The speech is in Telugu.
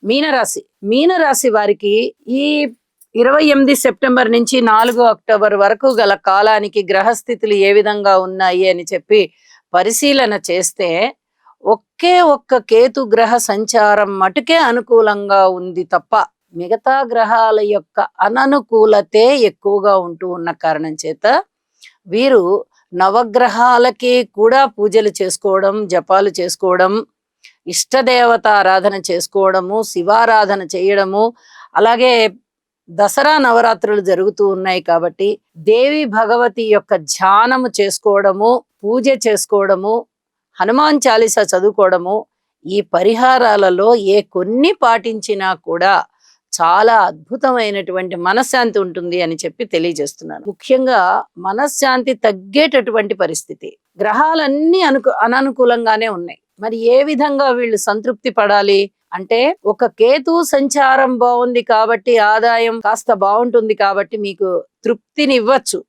మీనరాశి మీనరాశి వారికి ఈ 28 సెప్టెంబర్ నుంచి 4 అక్టోబర్ వరకు గల కాలానికి గ్రహస్థితులు ఏ విధంగా ఉన్నాయి అని చెప్పి పరిశీలన చేస్తే ఒకే ఒక్క కేతు గ్రహ సంచారం మటుకే అనుకూలంగా ఉంది తప్ప మిగతా గ్రహాల యొక్క అననుకూలతే ఎక్కువగా ఉంటూ ఉన్న కారణం చేత వీరు నవగ్రహాలకి కూడా పూజలు చేసుకోవడం, జపాలు చేసుకోవడం, ఇష్టదేవత ఆరాధన చేసుకోవడము, శివారాధన చేయడము, అలాగే దసరా నవరాత్రులు జరుగుతూ ఉన్నాయి కాబట్టి దేవి భగవతి యొక్క ధ్యానము చేసుకోవడము, పూజ చేసుకోవడము, హనుమాన్ చాలీసా చదువుకోవడము, ఈ పరిహారాలలో ఏ కొన్ని పాటించినా కూడా చాలా అద్భుతమైనటువంటి మనశ్శాంతి ఉంటుంది అని చెప్పి తెలియజేస్తున్నాను. ముఖ్యంగా మనశ్శాంతి తగ్గేటటువంటి పరిస్థితి. గ్రహాలన్నీ అననుకూలంగానే ఉన్నాయి. మరి ఏ విధంగా వీళ్ళు సంతృప్తి పడాలి అంటే, ఒక కేతు సంచారం బాగుంది కాబట్టి ఆదాయం కాస్త బాగుంటుంది కాబట్టి మీకు తృప్తిని ఇవ్వచ్చు.